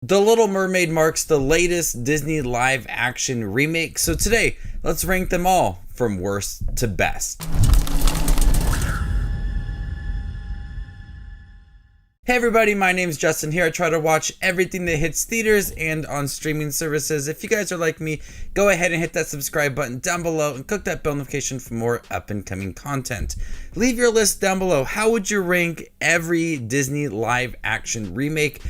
The Little Mermaid marks the latest Disney live action remake, so today, let's rank them all from worst to best. Hey everybody, my name is Justin here. I try to watch everything that hits theaters and on streaming services. If you guys are like me, go ahead and hit that subscribe button down below and click that bell notification for more up and coming content. Leave your list down below. How would you rank every Disney live action remake?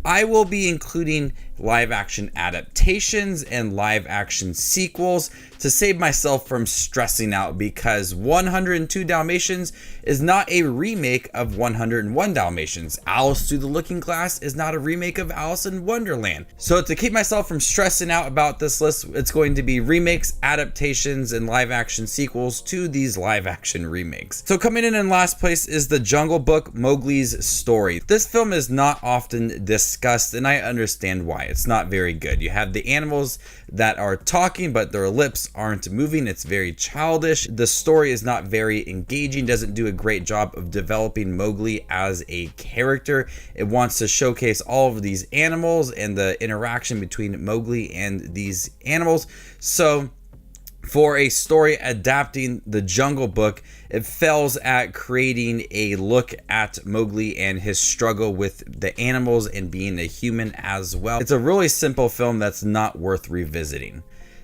I will be including live action adaptations and live action sequels to save myself from stressing out, because 102 Dalmatians is not a remake of 101 Dalmatians. Alice Through the Looking Glass is not a remake of Alice in Wonderland. So to keep myself from stressing out about this list, it's going to be remakes, adaptations, and live action sequels to these live action remakes. So coming in last place is The Jungle Book, Mowgli's Story. This film is not often discussed, and I understand why. It's not very good. You have the animals that are talking, but their lips aren't moving. It's very childish. The story is not very engaging, doesn't do a great job of developing Mowgli as a character. It wants to showcase all of these animals and the interaction between Mowgli and these animals. So for a story adapting The Jungle Book, it fails at creating a look at Mowgli and his struggle with the animals and being a human as well. It's a really simple film that's not worth revisiting.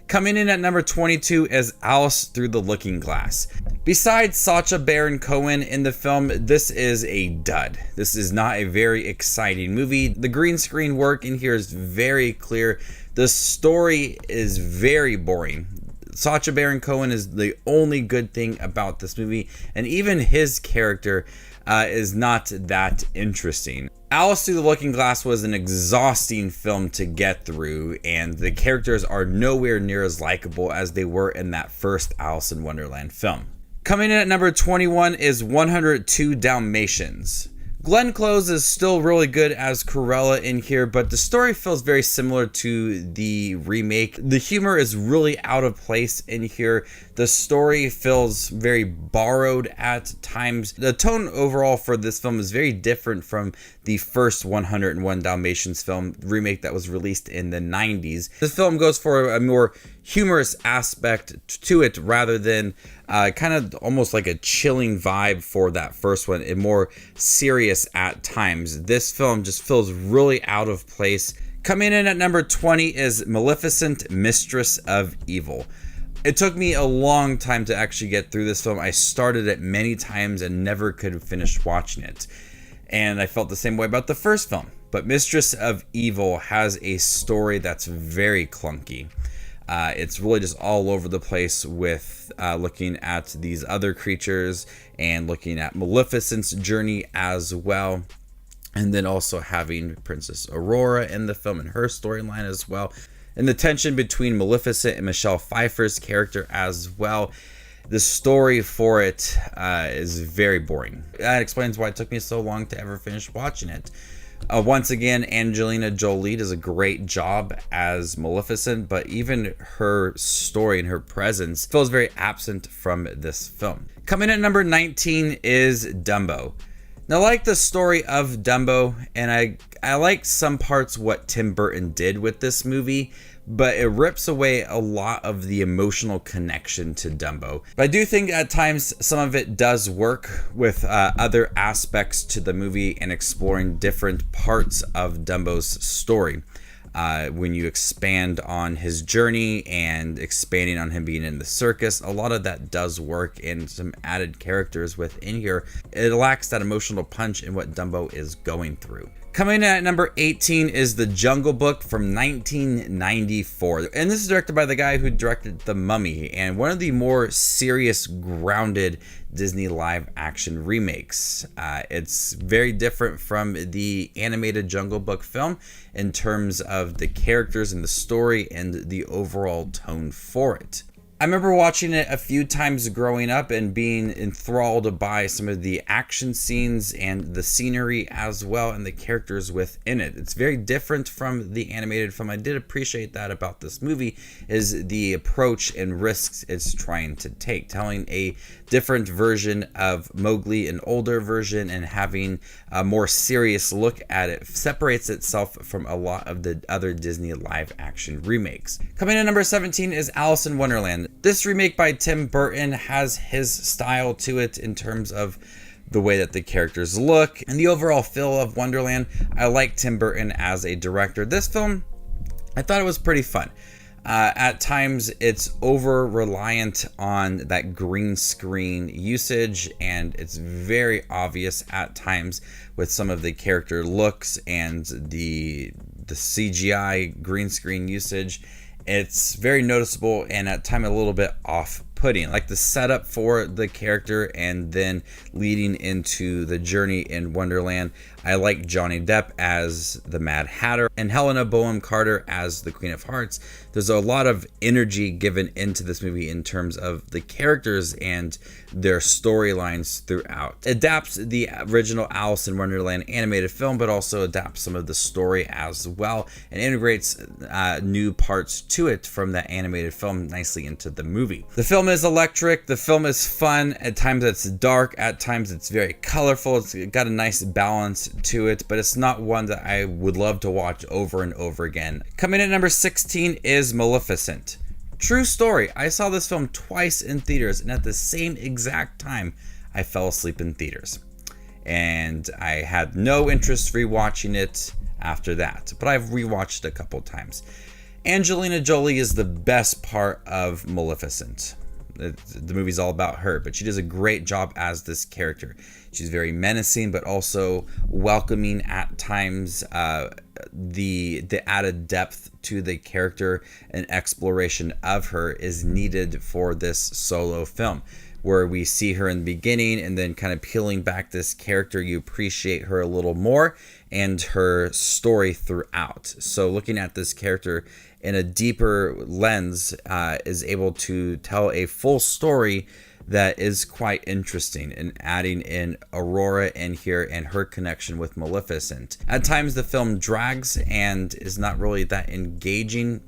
Coming in at number 22 is Alice Through the Looking Glass. Besides Sacha Baron Cohen in the film, this is a dud. This is not a very exciting movie. The green screen work in here is very clear. The story is very boring. Sacha Baron Cohen is the only good thing about this movie, and even his character is not that interesting. Alice Through the Looking Glass was an exhausting film to get through, and the characters are nowhere near as likable as they were in that first Alice in Wonderland film. Coming in at number 21 is 102 Dalmatians. Glenn Close is still really good as Cruella in here, but the story feels very similar to the remake. The humor is really out of place in here. The story feels very borrowed at times. The tone overall for this film is very different from the first 101 Dalmatians film remake that was released in the 90s. This film goes for a more humorous aspect to it rather than kind of almost like a chilling vibe for that first one, and more serious at times. This film just feels really out of place. Coming in at number 20 is Maleficent, Mistress of Evil. It took me a long time to actually get through this film. I started it many times and never could finish watching it. And I felt the same way about the first film. But Mistress of Evil has a story that's very clunky. It's really just all over the place with looking at these other creatures and looking at Maleficent's journey as well. And then also having Princess Aurora in the film and her storyline as well. And the tension between Maleficent and Michelle Pfeiffer's character as well. The story for it is very boring. That explains why it took me so long to ever finish watching it. Once again, Angelina Jolie does a great job as Maleficent, but even her story and her presence feels very absent from this film. Coming at number 19 is Dumbo. Now, I like the story of Dumbo, and I like some parts what Tim Burton did with this movie, but it rips away a lot of the emotional connection to Dumbo. But I do think at times some of it does work with other aspects to the movie and exploring different parts of Dumbo's story. When you expand on his journey and expanding on him being in the circus, a lot of that does work, and some added characters within here. It lacks that emotional punch in what Dumbo is going through. Coming in at number 18 is The Jungle Book from 1994. And this is directed by the guy who directed The Mummy, and one of the more serious, grounded Disney live action remakes. It's very different from the animated Jungle Book film in terms of the characters and the story and the overall tone for it. I remember watching it a few times growing up and being enthralled by some of the action scenes and the scenery as well, and the characters within it. It's very different from the animated film. I did appreciate that about this movie, is the approach and risks it's trying to take, telling a different version of Mowgli, an older version, and having a more serious look at it separates itself from a lot of the other Disney live action remakes. Coming in number 17 is Alice in Wonderland. This remake by Tim Burton has his style to it in terms of the way that the characters look and the overall feel of Wonderland. I like Tim Burton as a director. This film, I thought it was pretty fun. At times, it's over-reliant on that green screen usage, and it's very obvious at times with some of the character looks and the CGI green screen usage. It's very noticeable and at times a little bit off-putting, like the setup for the character and then leading into the journey in Wonderland. I like Johnny Depp as the Mad Hatter and Helena Bonham Carter as the Queen of Hearts. There's a lot of energy given into this movie in terms of the characters and their storylines throughout. It adapts the original Alice in Wonderland animated film, but also adapts some of the story as well and integrates new parts to it from that animated film nicely into the movie. The film is electric. The film is fun. At times it's dark. At times it's very colorful. It's got a nice balance to it, but it's not one that I would love to watch over and over again. Coming in at number 16 is Maleficent. True story, I saw this film twice in theaters, and at the same exact time, I fell asleep in theaters. And I had no interest rewatching it after that, but I've rewatched it a couple times. Angelina Jolie is the best part of Maleficent. The movie's all about her, but she does a great job as this character. She's very menacing, but also welcoming at times. The added depth to the character and exploration of her is needed for this solo film, where we see her in the beginning and then kind of peeling back this character, you appreciate her a little more and her story throughout. So looking at this character in a deeper lens is able to tell a full story that is quite interesting, and adding in Aurora in here and her connection with Maleficent. At times the film drags and is not really that engaging,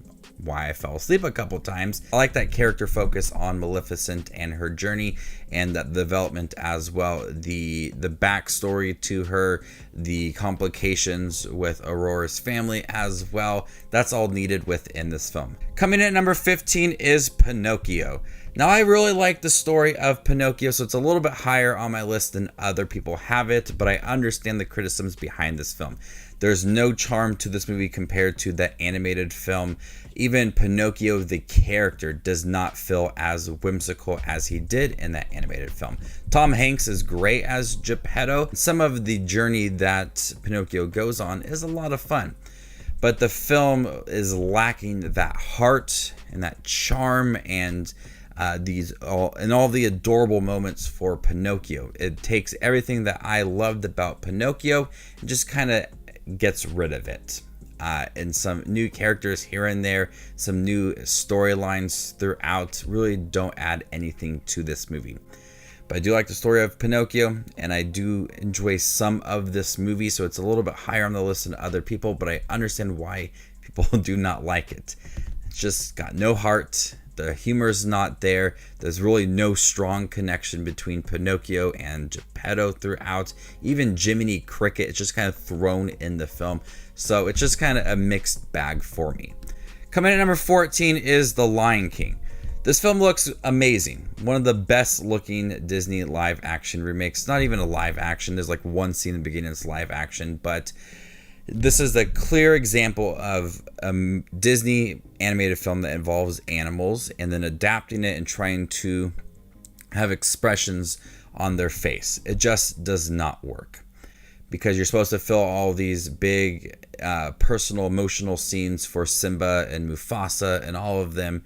why I fell asleep a couple times. I like that character focus on Maleficent and her journey and that development as well. The backstory to her, the complications with Aurora's family as well. That's all needed within this film. Coming in at number 15 is Pinocchio. Now, I really like the story of Pinocchio, so it's a little bit higher on my list than other people have it, but I understand the criticisms behind this film. There's no charm to this movie compared to that animated film. Even Pinocchio, the character, does not feel as whimsical as he did in that animated film. Tom Hanks is great as Geppetto. Some of the journey that Pinocchio goes on is a lot of fun, but the film is lacking that heart and that charm and all the adorable moments for Pinocchio. It takes everything that I loved about Pinocchio and just kind of gets rid of it. And some new characters here and there, some new storylines throughout really don't add anything to this movie. But I do like the story of Pinocchio, and I do enjoy some of this movie, so it's a little bit higher on the list than other people, but I understand why people do not like it. It's just got no heart. The humor's not there. There's really no strong connection between Pinocchio and Geppetto throughout. Even Jiminy Cricket is just kind of thrown in the film. So it's just kind of a mixed bag for me. Coming in at number 14 is The Lion King. This film looks amazing. One of the best looking Disney live action remakes. Not even a live action. There's like one scene in the beginning that's live action, but this is a clear example of a Disney animated film that involves animals and then adapting it and trying to have expressions on their face. It just does not work, because you're supposed to fill all these big personal, emotional scenes for Simba and Mufasa and all of them,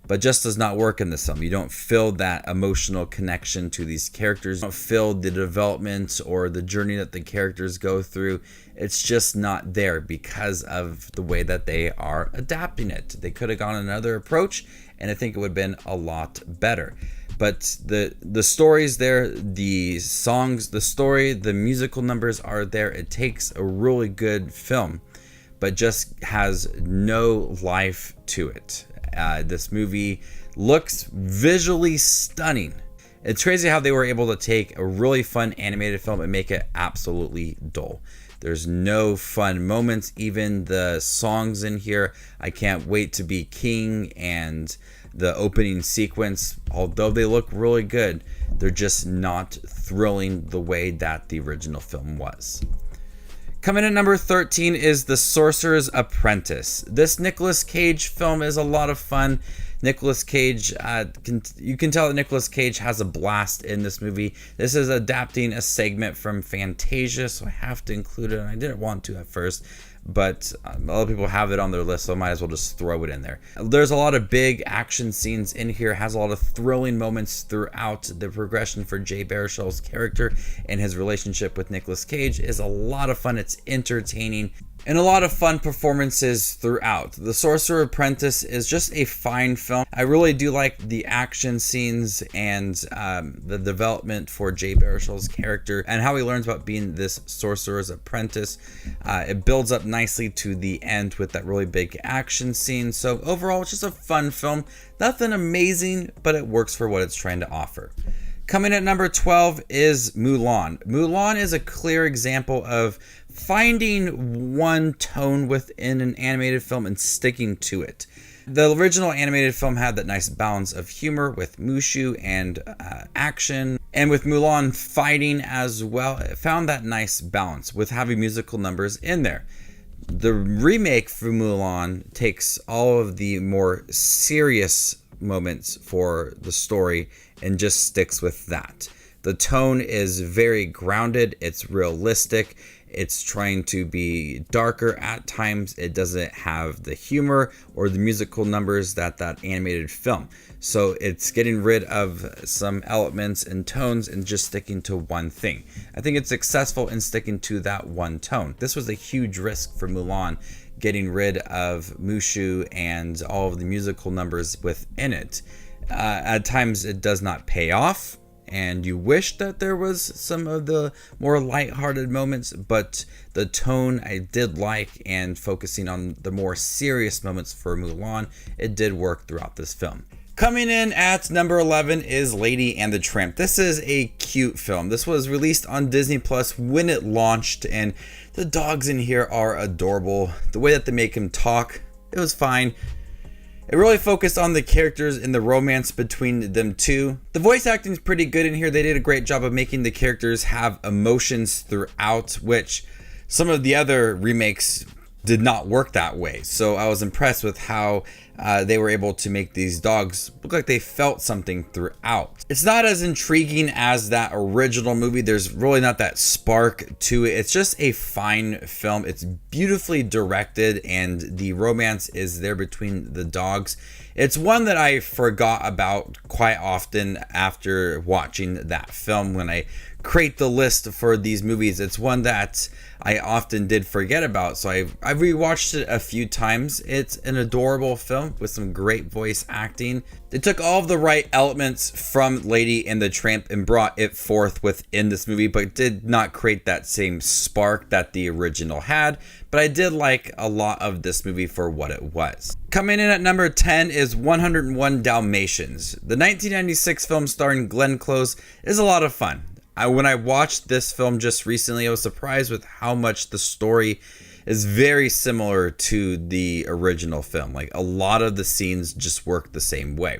but just does not work in this film. You don't feel that emotional connection to these characters. You don't feel the development or the journey that the characters go through. It's just not there because of the way that they are adapting it. They could have gone another approach, and I think it would have been a lot better. But the story's there, the songs, the story, the musical numbers are there. It takes a really good film, but just has no life to it. This movie looks visually stunning, It's crazy how they were able to take a really fun animated film and make it absolutely dull. There's no fun moments. Even the songs in here, I Can't Wait to Be King and the opening sequence, although they look really good, they're just not thrilling the way that the original film was. Coming in number 13 is The Sorcerer's Apprentice. This Nicolas Cage film is a lot of fun. Nicolas Cage, you can tell that Nicolas Cage has a blast in this movie. This is adapting a segment from Fantasia, so I have to include it. And I didn't want to at first, but a lot of people have it on their list, so I might as well just throw it in there. There's a lot of big action scenes in here. It has a lot of thrilling moments throughout. The progression for Jay Baruchel's character and his relationship with Nicolas Cage is a lot of fun. It's entertaining. And a lot of fun performances throughout. The Sorcerer Apprentice is just a fine film. I really do like the action scenes and the development for Jay Baruchel's character and how he learns about being this sorcerer's apprentice. It builds up nicely to the end with that really big action scene. So overall, it's just a fun film. Nothing amazing, but it works for what it's trying to offer. Coming at number 12 is Mulan. Mulan is a clear example of finding one tone within an animated film and sticking to it. The original animated film had that nice balance of humor with Mushu and action, and with Mulan fighting as well. It found that nice balance with having musical numbers in there. The remake for Mulan takes all of the more serious moments for the story and just sticks with that. The tone is very grounded, it's realistic, it's trying to be darker at times. It doesn't have the humor or the musical numbers that animated film. So it's getting rid of some elements and tones and just sticking to one thing. I think it's successful in sticking to that one tone. This was a huge risk for Mulan, getting rid of Mushu and all of the musical numbers within it. At times it does not pay off, and you wish that there was some of the more lighthearted moments, but the tone I did like, and focusing on the more serious moments for Mulan, it did work throughout this film. Coming in at number 11 is Lady and the Tramp. This is a cute film. This was released on Disney Plus when it launched, and the dogs in here are adorable. The way that they make them talk, it was fine. It really focused on the characters and the romance between them two. The voice acting is pretty good in here. They did a great job of making the characters have emotions throughout, which some of the other remakes did not work that way. So I was impressed with how they were able to make these dogs look like they felt something throughout. It's not as intriguing as that original movie. There's really not that spark to it. It's just a fine film. It's beautifully directed, and the romance is there between the dogs. It's one that I forgot about quite often after watching that film. When I create the list for these movies, it's one that I often did forget about, so I've rewatched it a few times. It's an adorable film with some great voice acting. They took all of the right elements from Lady and the Tramp and brought it forth within this movie, but did not create that same spark that the original had. But I did like a lot of this movie for what it was. Coming in at number 10 is 101 Dalmatians. The 1996 film starring Glenn Close is a lot of fun. When I watched this film just recently, I was surprised with how much the story is very similar to the original film. Like, a lot of the scenes just work the same way.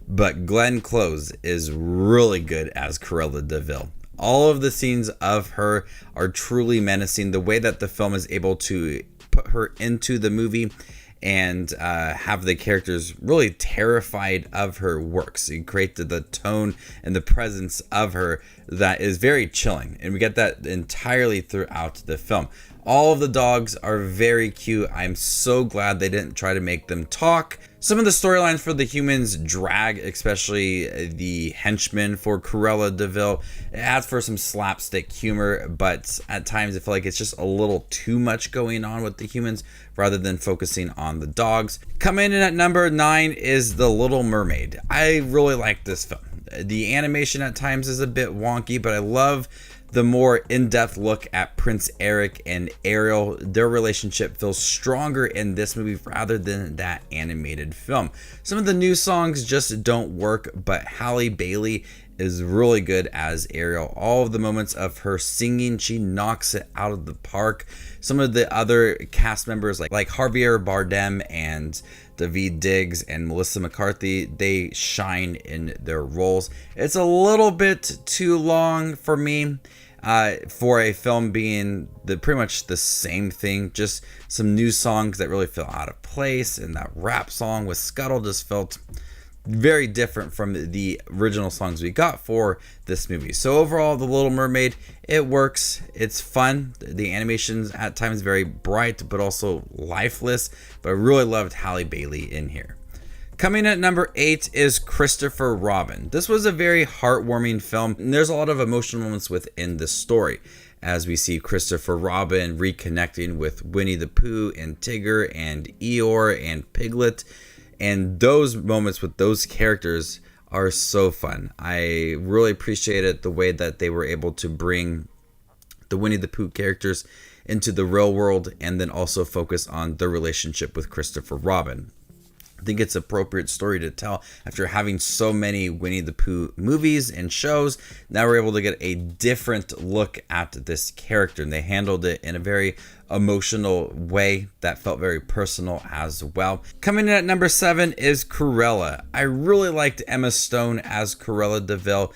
But Glenn Close is really good as Cruella de Vil. All of the scenes of her are truly menacing. The way that the film is able to put her into the movie and have the characters really terrified of her works. You create the tone and the presence of her that is very chilling, and we get that entirely throughout the film. All of the dogs are very cute. I'm so glad they didn't try to make them talk. Some of the storylines for the humans drag, especially the henchmen for Cruella de Vil. It adds for some slapstick humor, but at times I feel like it's just a little too much going on with the humans rather than focusing on the dogs. Coming in at number 9 is The Little Mermaid. I really like this film. The animation at times is a bit wonky, but I love the more in-depth look at Prince Eric and Ariel. Their relationship feels stronger in this movie rather than that animated film. Some of the new songs just don't work, but Hallie Bailey is really good as Ariel. All of the moments of her singing, she knocks it out of the park. Some of the other cast members like Javier Bardem and Daveed Diggs and Melissa McCarthy, they shine in their roles. It's a little bit too long for me for a film being pretty much the same thing. Just some new songs that really feel out of place, and that rap song with Scuttle just felt very different from the original songs we got for this movie. So overall, The Little Mermaid, it works. It's fun. The animation's at times very bright, but also lifeless. But I really loved Hallie Bailey in here. Coming at number 8 is Christopher Robin. This was a very heartwarming film, and there's a lot of emotional moments within this story, as we see Christopher Robin reconnecting with Winnie the Pooh and Tigger and Eeyore and Piglet. And those moments with those characters are so fun. I really appreciated the way that they were able to bring the Winnie the Pooh characters into the real world and then also focus on the relationship with Christopher Robin. I think it's an appropriate story to tell after having so many Winnie the Pooh movies and shows. Now we're able to get a different look at this character, and they handled it in a very emotional way that felt very personal as well. Coming in at number 7 is Cruella. I really liked Emma Stone as Cruella de Vil.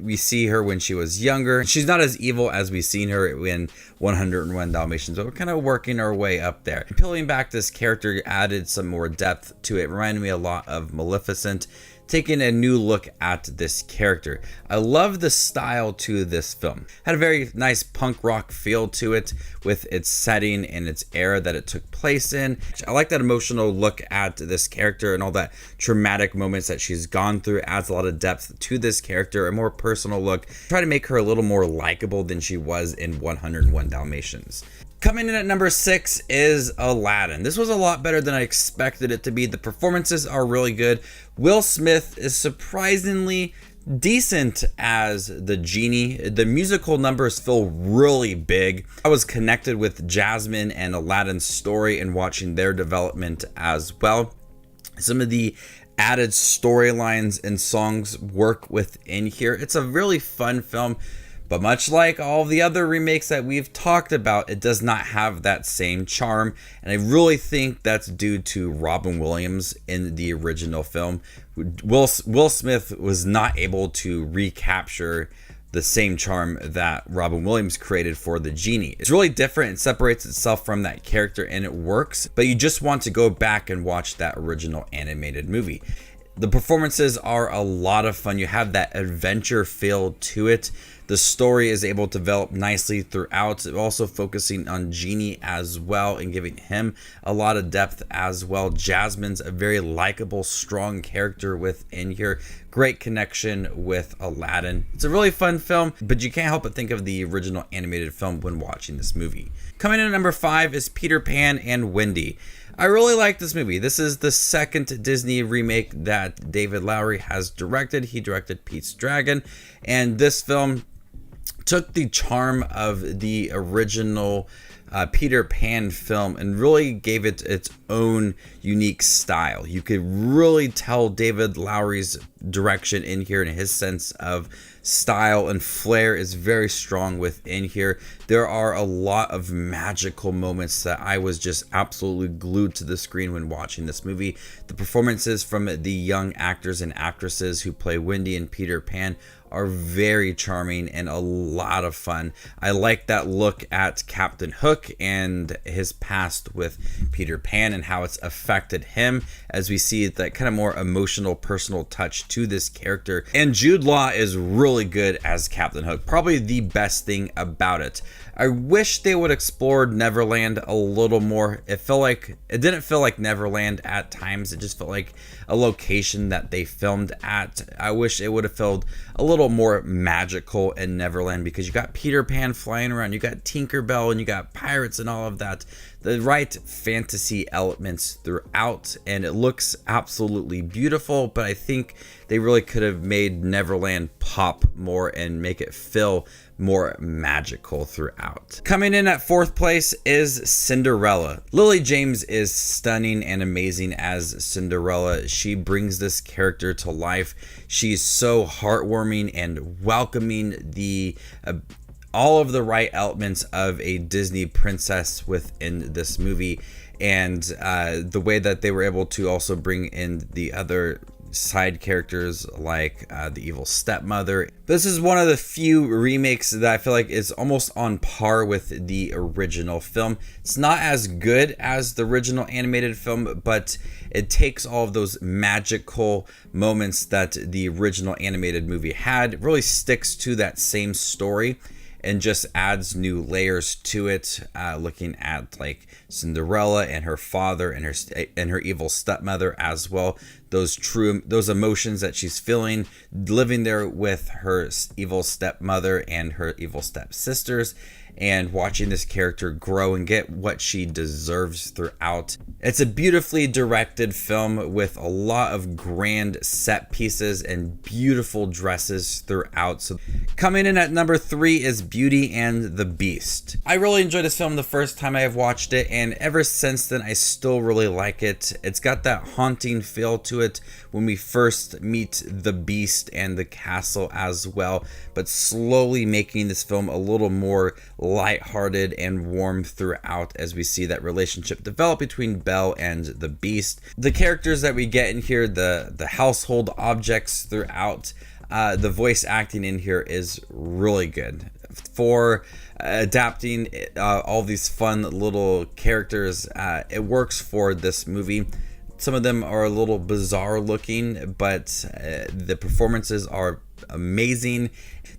We see her when she was younger. She's not as evil as we've seen her in 101 Dalmatians, but we're kind of working our way up there. Peeling back this character added some more depth to it. Reminded me a lot of Maleficent, taking a new look at this character. I love the style to this film. Had a very nice punk rock feel to it with its setting and its era that it took place in. I like that emotional look at this character and all that traumatic moments that she's gone through. It adds a lot of depth to this character, a more personal look. Try to make her a little more likable than she was in 101 Dalmatians. Coming in at number 6 is Aladdin. This was a lot better than I expected it to be. The performances are really good. Will Smith is surprisingly decent as the genie. The musical numbers feel really big. I was connected with Jasmine and Aladdin's story and watching their development as well. Some of the added storylines and songs work within here. It's a really fun film. But much like all the other remakes that we've talked about, it does not have that same charm. And I really think that's due to Robin Williams in the original film. Will Smith was not able to recapture the same charm that Robin Williams created for the genie. It's really different. It separates itself from that character and it works. But you just want to go back and watch that original animated movie. The performances are a lot of fun. You have that adventure feel to it. The story is able to develop nicely throughout, also focusing on Genie as well and giving him a lot of depth as well. Jasmine's a very likable, strong character within here. Great connection with Aladdin. It's a really fun film, but you can't help but think of the original animated film when watching this movie. Coming in at number 5 is Peter Pan and Wendy. I really like this movie. This is the second Disney remake that David Lowery has directed. He directed Pete's Dragon, and this film took the charm of the original Peter Pan film and really gave it its own unique style. You could really tell David Lowery's direction in here, and his sense of style and flair is very strong within here. There are a lot of magical moments that I was just absolutely glued to the screen when watching this movie. The performances from the young actors and actresses who play Wendy and Peter Pan are very charming and a lot of fun. I like that look at Captain Hook and his past with Peter Pan and how it's affected him, as we see that kind of more emotional, personal touch to this character. And Jude Law is really good as Captain Hook, probably the best thing about it. I wish they would explore Neverland a little more. It didn't feel like Neverland at times. It just felt like a location that they filmed at. I wish it would have felt a little more magical in Neverland, because you got Peter Pan flying around, you got Tinkerbell, and you got pirates and all of that. the right fantasy elements throughout, and it looks absolutely beautiful, but I think they really could have made Neverland pop more and make it feel more magical throughout. Coming in at 4th place is Cinderella. Lily James is stunning and amazing as Cinderella. She brings this character to life. She's so heartwarming and welcoming, all of the right elements of a Disney princess within this movie, and the way that they were able to also bring in the other side characters like the evil stepmother. This is one of the few remakes that I feel like is almost on par with the original film. It's not as good as the original animated film, but it takes all of those magical moments that the original animated movie had. It really sticks to that same story and just adds new layers to it, looking at like Cinderella and her father and her evil stepmother as well. Those emotions that she's feeling, living there with her evil stepmother and her evil stepsisters, and watching this character grow and get what she deserves throughout. It's a beautifully directed film with a lot of grand set pieces and beautiful dresses throughout. So coming in at number 3 is Beauty and the Beast. I really enjoyed this film the first time I have watched it, and ever since then I still really like it. It's got that haunting feel to it when we first meet the Beast and the castle as well, but slowly making this film a little more lighthearted and warm throughout as we see that relationship develop between Belle and the Beast. The characters that we get in here, the household objects throughout, the voice acting in here is really good for adapting all these fun little characters. It works for this movie. Some of them are a little bizarre looking, but the performances are amazing.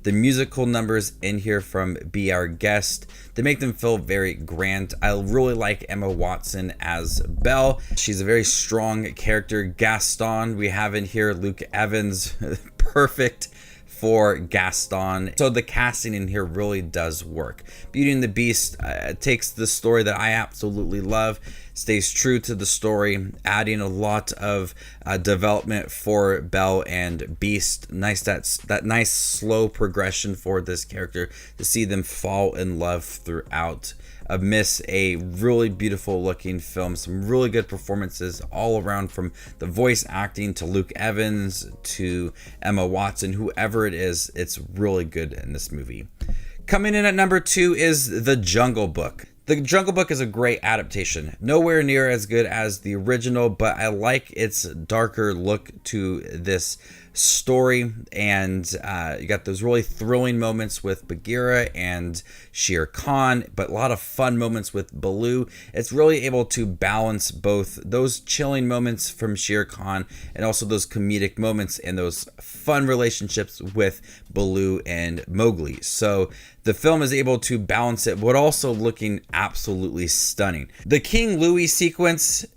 The musical numbers in here from Be Our Guest, they make them feel very grand. I really like Emma Watson as Belle. She's a very strong character. Gaston, we have in here Luke Evans, perfect for Gaston. So the casting in here really does work. Beauty and the Beast takes the story that I absolutely love, stays true to the story, adding a lot of development for Belle and Beast. That nice slow progression for this character to see them fall in love throughout. Amidst a really beautiful looking film, some really good performances all around, from the voice acting to Luke Evans to Emma Watson, whoever it is, it's really good in this movie. Coming in at number 2 is The Jungle Book. The Jungle Book is a great adaptation. Nowhere near as good as the original, but I like its darker look to this story, and you got those really thrilling moments with Bagheera and Shere Khan, but a lot of fun moments with Baloo. It's really able to balance both those chilling moments from Shere Khan and also those comedic moments and those fun relationships with Baloo and Mowgli. So the film is able to balance it, but also looking absolutely stunning. The King Louie sequence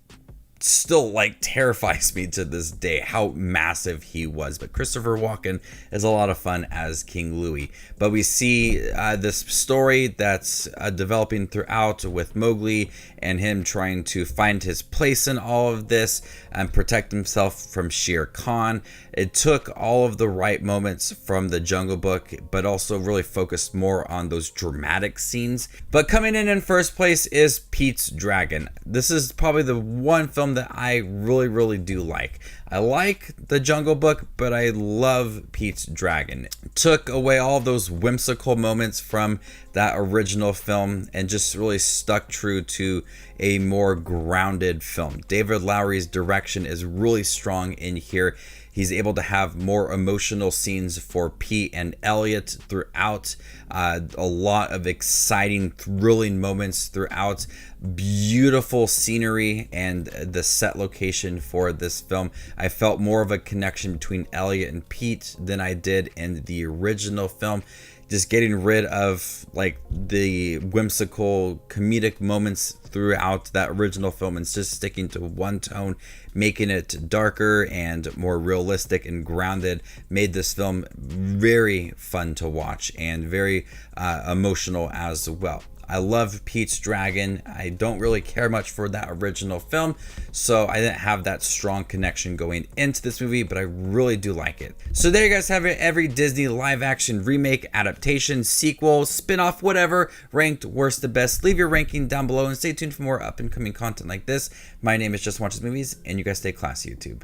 still terrifies me to this day, how massive he was. But Christopher Walken is a lot of fun as King Louie. But we see this story that's developing throughout with Mowgli and him trying to find his place in all of this and protect himself from Shere Khan. It took all of the right moments from the Jungle Book, but also really focused more on those dramatic scenes. But coming in first place is Pete's Dragon. This is probably the one film that I really do like. I like the Jungle Book, but I love Pete's Dragon. It took away all those whimsical moments from that original film and just really stuck true to a more grounded film. David Lowery's direction is really strong in here. He's able to have more emotional scenes for Pete and Elliot throughout. A lot of exciting, thrilling moments throughout. Beautiful scenery and the set location for this film. I felt more of a connection between Elliot and Pete than I did in the original film. Just getting rid of the whimsical comedic moments throughout that original film and just sticking to one tone, making it darker and more realistic and grounded, made this film very fun to watch and very emotional as well. I love Pete's Dragon. I don't really care much for that original film, so I didn't have that strong connection going into this movie, but I really do like it. So there you guys have it. Every Disney live action remake, adaptation, sequel, spin-off, whatever, ranked worst to best. Leave your ranking down below and stay tuned for more up and coming content like this. My name is Just Watches Movies, and you guys stay classy, YouTube.